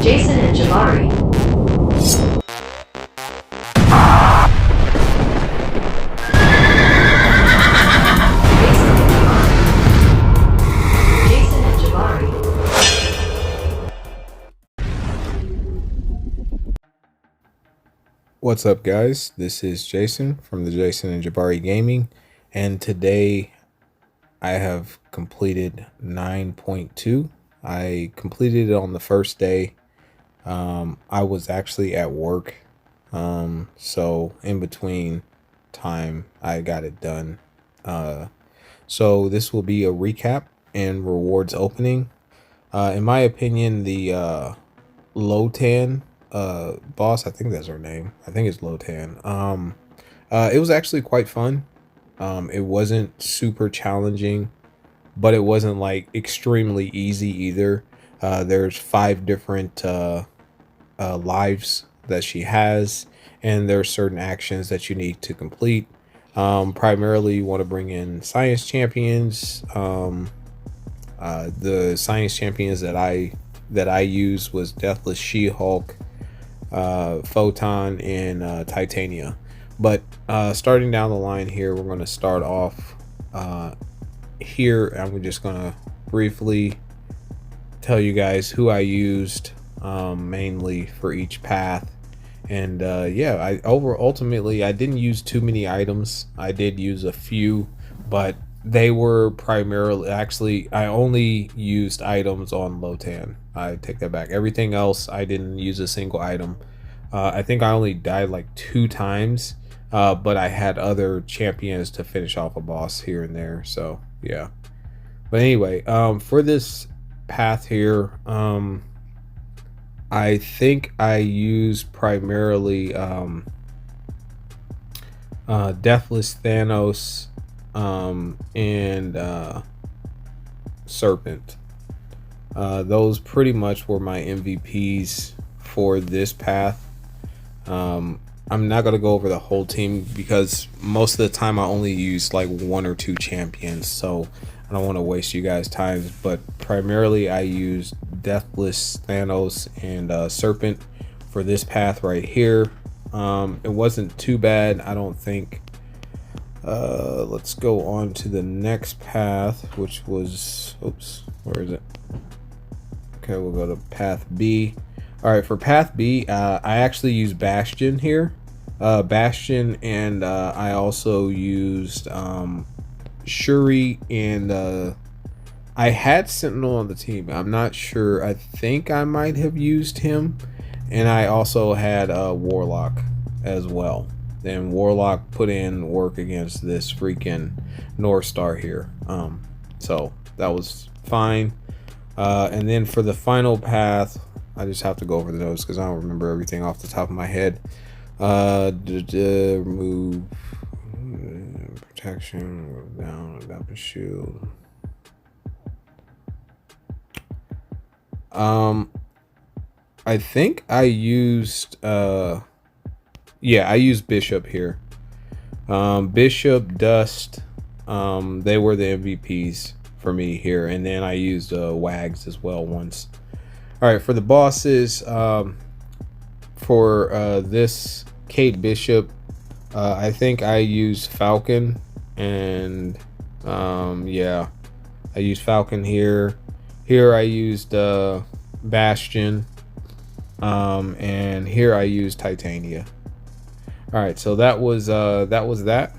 Jason and Jabari. Jason and Jabari. What's up, guys? This is Jason from the Jason and Jabari Gaming, and today I have completed 9.2. I completed it on the first day. I was actually at work, so in between time I got it done. So this will be a recap and rewards opening. In my opinion, the Lotan boss, I think that's her name. I think it's Lotan. It was actually quite fun. It wasn't super challenging, but it wasn't like extremely easy either. There's 5 different lives that she has, and there are certain actions that you need to complete. Primarily, you want to bring in science champions. The science champions that I used was Deathless She-Hulk, Photon, and Titania. But starting down the line here, we're going to start off here. I'm just going to briefly tell you guys who I used mainly for each path. And yeah, ultimately I didn't use too many items. I did use a few, but they were primarily, actually I only used items on Lotan. I take that back. Everything else I didn't use a single item. I think I only died like 2 times, but I had other champions to finish off a boss here and there. So yeah, but anyway, for this path here, I think I used primarily Deathless Thanos, and Serpent. Those pretty much were my MVPs for this path. I'm not gonna go over the whole team because most of the time I only use like 1 or 2 champions, so I don't want to waste you guys' time. But primarily I used Deathless Thanos and Serpent for this path right here. It wasn't too bad, I don't think. Let's go on to the next path, which was, oops, where is it? Okay, we'll go to path B. All right, for path B, I actually used Bastion here. Bastion, and I also used Shuri, and I had Sentinel on the team. I'm not sure. I think I might have used him, and I also had Warlock as well. Then Warlock put in work against this freaking North Star here. So that was fine. And then for the final path, I just have to go over the notes because I don't remember everything off the top of my head. Remove protection, down, weapon shield. I think I used yeah, I used Bishop here. Bishop, Dust, they were the MVPs for me here, and then I used Wags as well once. All right, for the bosses, for this Kate Bishop, I think I used Falcon, and yeah, I used Falcon here. Here I used Bastion, and here I used Titania. All right, so that was that.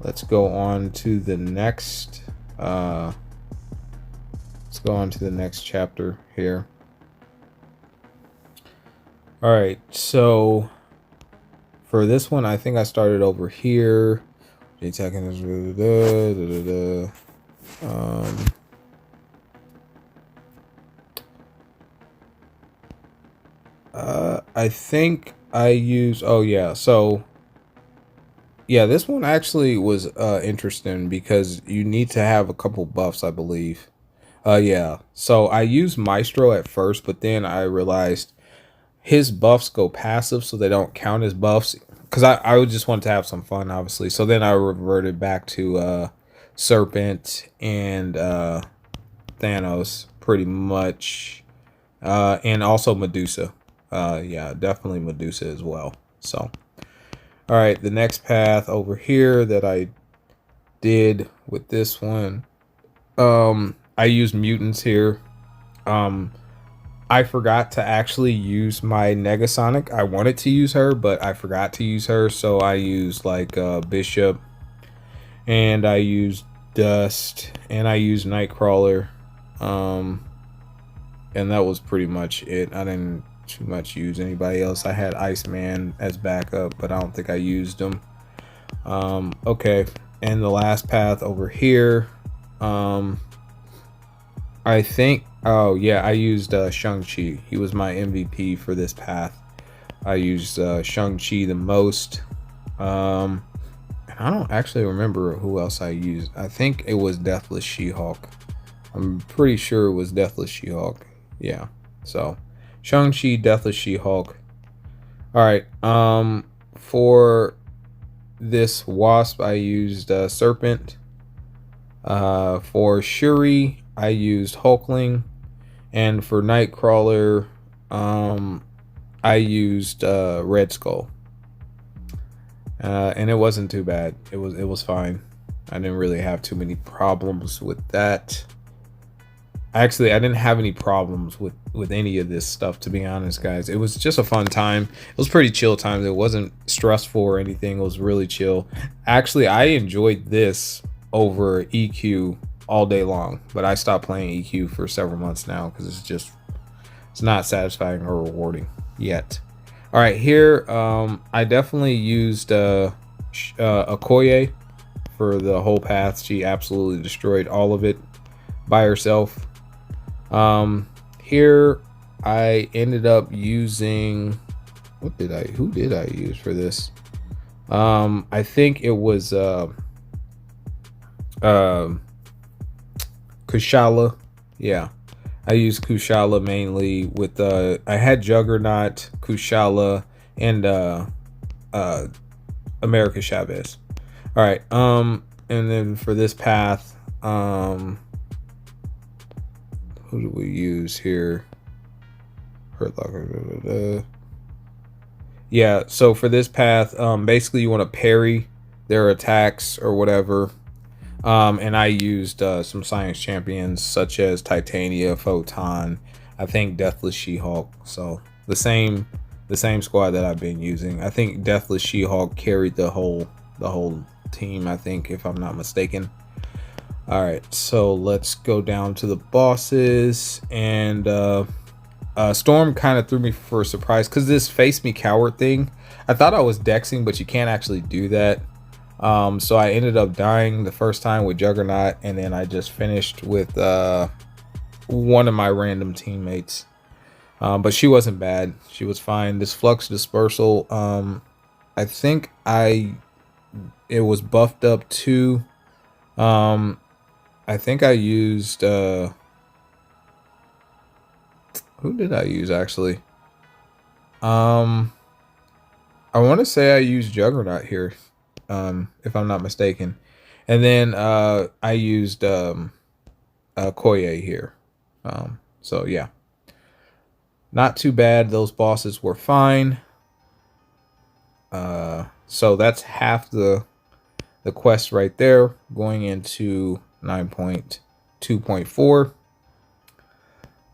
Let's go on to the next. Let's go on to the next chapter here. All right, so for this one, I think I started over here. I think I use, oh yeah, so yeah, this one actually was interesting because you need to have a couple buffs, I believe. Yeah, so I used Maestro at first, but then I realized his buffs go passive, so they don't count as buffs, because I would just want to have some fun, obviously. So then I reverted back to Serpent and Thanos pretty much And also Medusa. Yeah, definitely Medusa as well. So, all right, the next path over here that I did with this one, I used mutants here. I forgot to actually use my Negasonic. I wanted to use her, but I forgot to use her, so I used like Bishop, and I used Dust, and I used Nightcrawler, and that was pretty much it. I didn't too much use anybody else. I had Iceman as backup, but I don't think I used him. Okay, and the last path over here, I think, oh yeah, I used Shang-Chi. He was my MVP for this path. I used Shang-Chi the most. And I don't actually remember who else I used. I think it was Deathless She-Hulk. I'm pretty sure it was Deathless She-Hulk. Yeah. So Shang-Chi, Deathless She-Hulk. All right. For this Wasp, I used Serpent. For Shuri, I used Hulkling, and for Nightcrawler, I used Red Skull, and it wasn't too bad. It was fine. I didn't really have too many problems with that. Actually, I didn't have any problems with any of this stuff, to be honest, guys. It was just a fun time. It was pretty chill time. It wasn't stressful or anything. It was really chill. Actually, I enjoyed this over EQ all day long, but I stopped playing EQ for several months now because it's not satisfying or rewarding yet. All right, here I definitely used Okoye for the whole path. She absolutely destroyed all of it by herself. Here I ended up using, who did I use for this? I think it was Kushala. Yeah, I used Kushala mainly with I had Juggernaut, Kushala, and America Chavez. All right, and then for this path, who do we use here? Hurt Locker. Yeah, so for this path, basically you want to parry their attacks or whatever. And I used some science champions such as Titania, Photon, I think Deathless She-Hulk. So the same squad that I've been using. I think Deathless She-Hulk carried the whole team, I think, if I'm not mistaken. All right, so let's go down to the bosses, and Storm kind of threw me for a surprise because this face me coward thing. I thought I was dexing, but you can't actually do that. So I ended up dying the first time with Juggernaut, and then I just finished with one of my random teammates. But she wasn't bad. She was fine. This Flux Dispersal, I think it was buffed up too. I think I used who did I use actually? I want to say I used Juggernaut here, if I'm not mistaken, and then I used Koye here. So yeah, not too bad. Those bosses were fine. So that's half the quest right there, going into 9.2.4.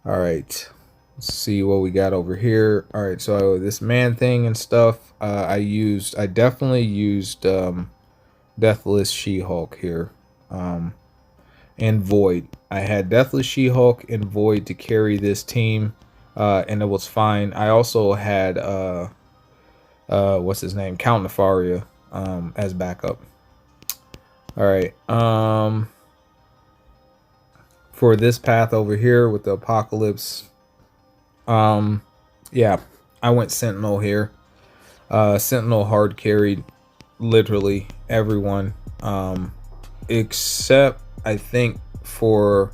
All right, let's see what we got over here. All right, so this man thing and stuff, I definitely used Deathless She-Hulk here, and Void. I had Deathless She-Hulk and Void to carry this team, and it was fine. I also had what's his name, Count Nefaria, as backup. All right, for this path over here with the Apocalypse, yeah, I went Sentinel here. Sentinel hard carried literally everyone, except I think for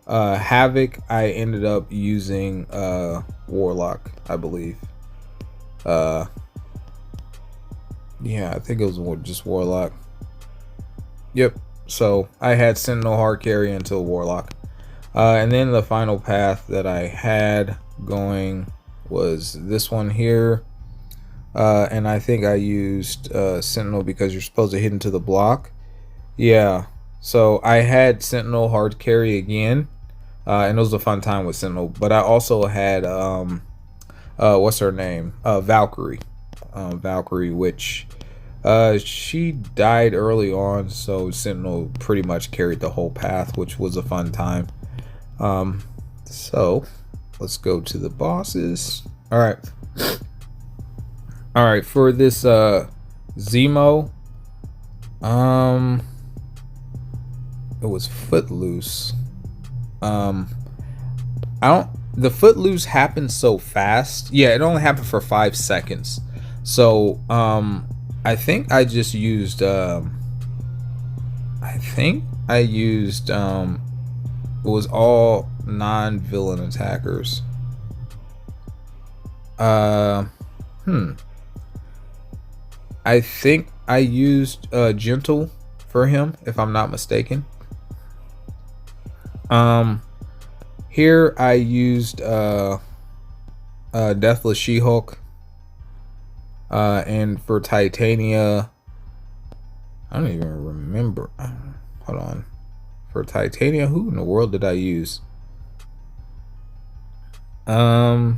Havoc I ended up using Warlock, I believe. Yeah, I think it was just Warlock. Yep. So I had Sentinel hard carry until Warlock. And then the final path that I had going was this one here. And I think I used Sentinel because you're supposed to hit into the block. Yeah, so I had Sentinel hard carry again, and it was a fun time with Sentinel. But I also had what's her name? Valkyrie. Valkyrie, which she died early on, so Sentinel pretty much carried the whole path, which was a fun time. So let's go to the bosses. All right, for this Zemo, it was Footloose. I don't, the Footloose happened so fast. Yeah, it only happened for 5 seconds. So I think I just used it was all non-villain attackers. I think I used Gentle for him, if I'm not mistaken. Here I used Deathless She-Hulk. And for Titania, I don't even remember. Hold on. For Titania, who in the world did I use? I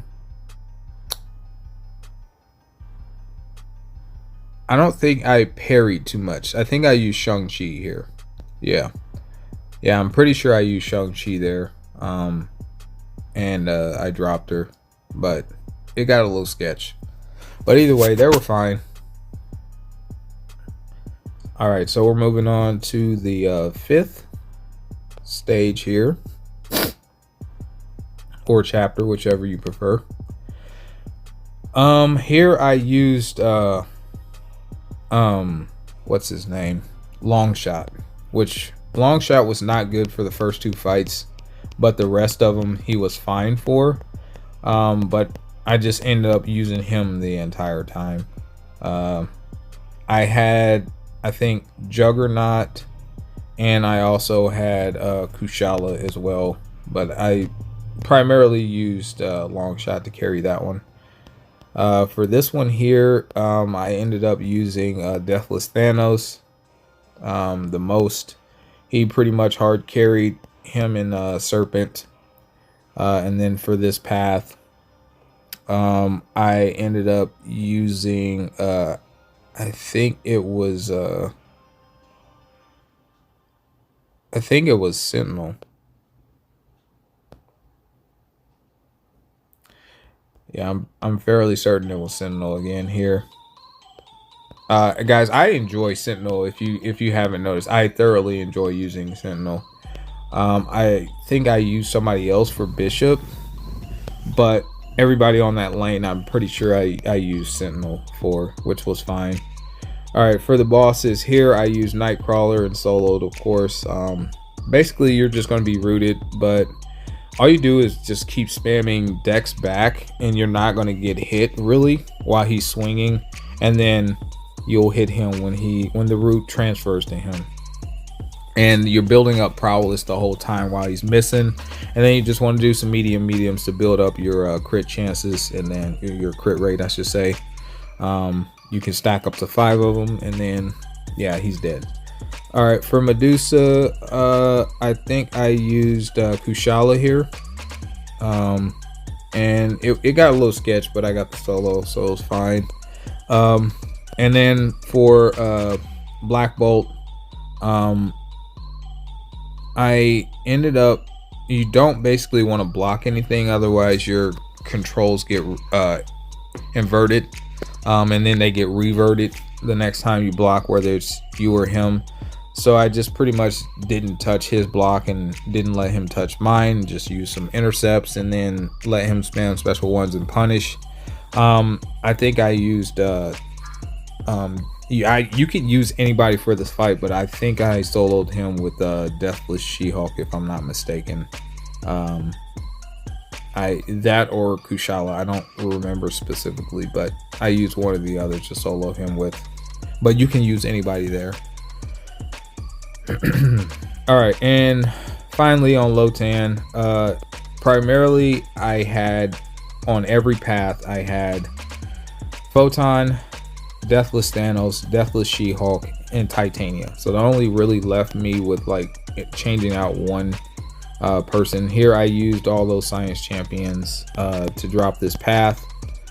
don't think I parried too much. I think I used Shang-Chi here. Yeah, I'm pretty sure I used Shang-Chi there. And I dropped her, but it got a little sketch. But either way, they were fine. All right, so we're moving on to the 5th stage here, or chapter, whichever you prefer. Here I used what's his name? Longshot, which Longshot was not good for the first 2 fights, but the rest of them he was fine for. But I just ended up using him the entire time. I had, I think, Juggernaut, and I also had Kushala as well, but I primarily used Longshot to carry that one. For this one here, I ended up using Deathless Thanos the most. He pretty much hard carried him in Serpent. And then for this path, I ended up using I think it was Sentinel. Yeah, I'm fairly certain it was Sentinel again here. Guys, I enjoy Sentinel. If you haven't noticed, I thoroughly enjoy using Sentinel. I think I used somebody else for Bishop, but everybody on that lane, I'm pretty sure I used Sentinel for, which was fine. All right, for the bosses here, I use Nightcrawler and soloed, of course. Basically, you're just going to be rooted, but all you do is just keep spamming Dex back, and you're not going to get hit really while he's swinging, and then you'll hit him when the root transfers to him. And you're building up prowess the whole time while he's missing, and then you just want to do some mediums to build up your crit chances, and then your crit rate, I should say. You can stack up to 5 of them, and then yeah, he's dead. All right, for Medusa, I think I used Kushala here, and it got a little sketch, but I got the solo, so it was fine. And then for Black Bolt, I ended up, you don't basically want to block anything, otherwise your controls get inverted, and then they get reverted the next time you block, whether it's you or him. So I just pretty much didn't touch his block and didn't let him touch mine, just use some intercepts and then let him spam special ones and punish. I think I used you could use anybody for this fight, but I think I soloed him with Deathless She-Hulk, if I'm not mistaken. That or Kushala, I don't remember specifically, but I used one or the other to solo him with. But you can use anybody there. All right, and finally on Lotan, primarily I had on every path I had Photon, Deathless Thanos, Deathless She-Hulk, and Titania. So that only really left me with like changing out one person. Here I used all those science champions to drop this path.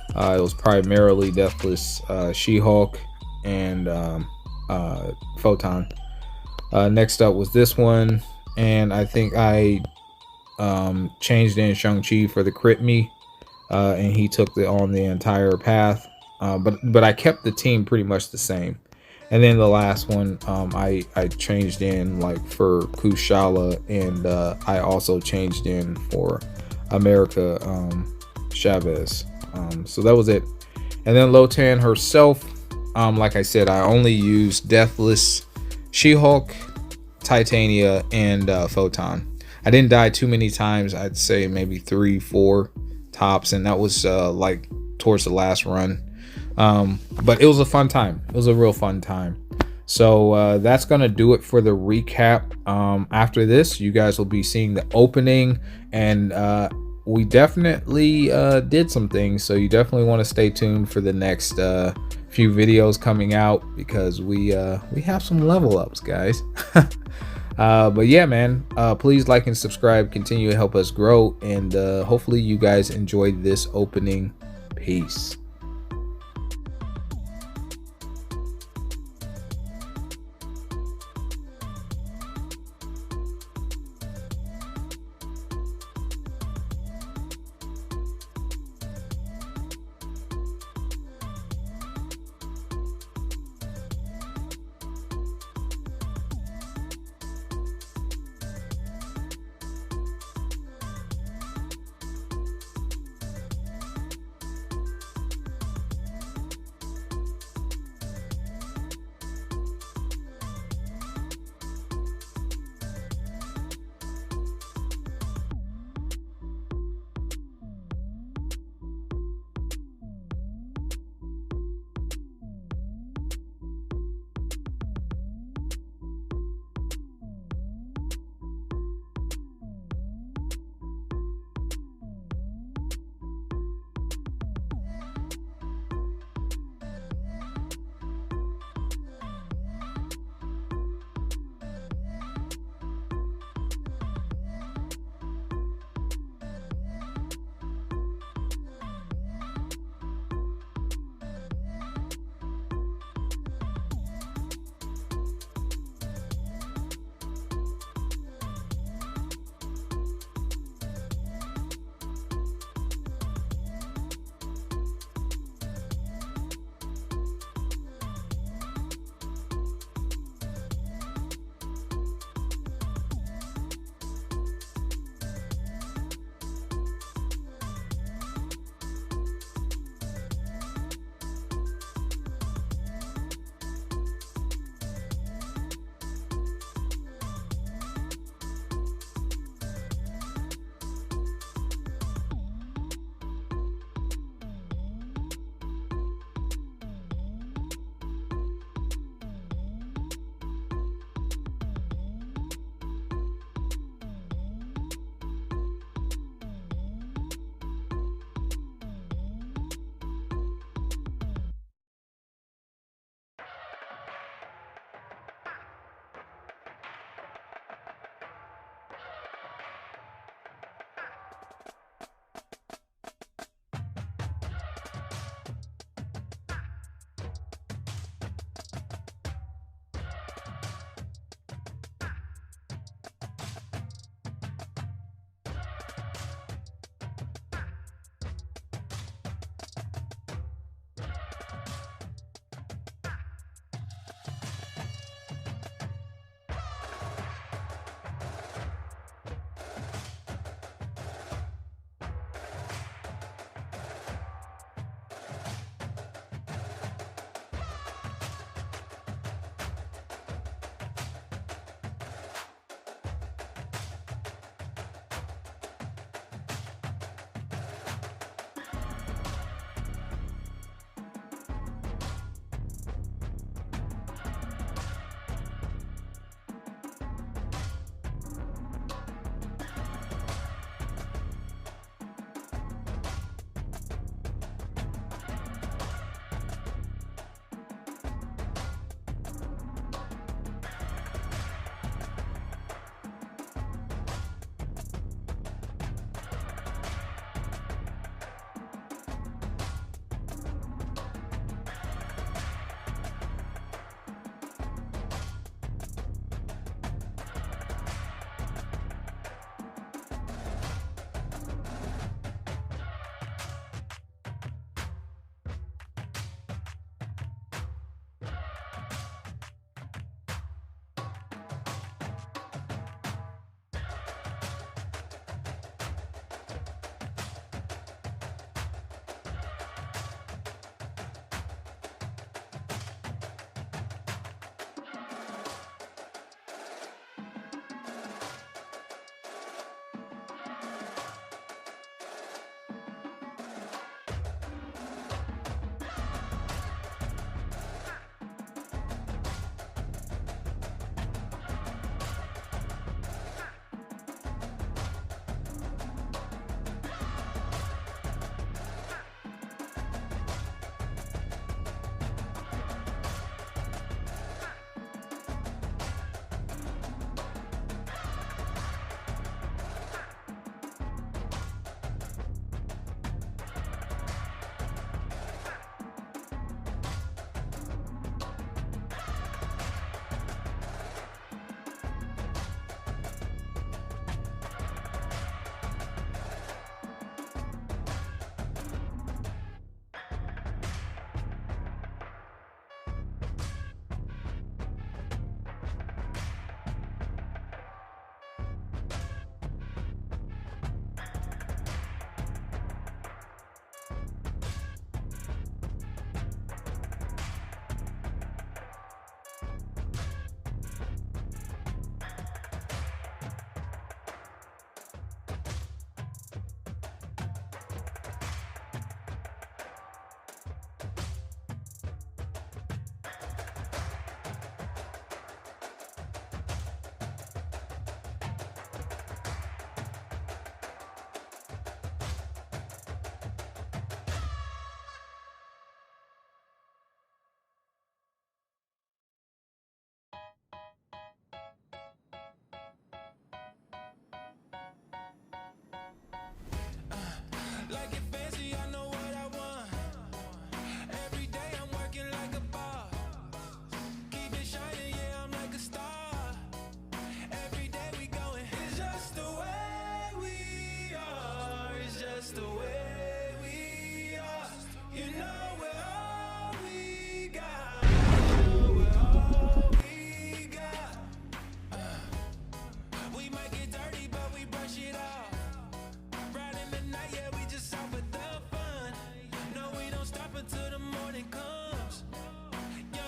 It was primarily Deathless She-Hulk and Photon. Next up was this one, and I think I changed in Shang-Chi for the crit me, and he took on the entire path. But I kept the team pretty much the same. And then the last one, I changed in like for Kushala, and I also changed in for America Chavez. So that was it. And then Lotan herself, like I said, I only used Deathless She-Hulk, Titania, and Photon. I didn't die too many times. I'd say maybe 3-4 tops, and that was like towards the last run. But it was a fun time. It was a real fun time. So that's gonna do it for the recap. After this, you guys will be seeing the opening, and we definitely did some things, so you definitely want to stay tuned for the next few videos coming out, because we have some level ups, guys. But yeah, man, please like and subscribe, continue to help us grow, and hopefully you guys enjoyed this opening. Peace.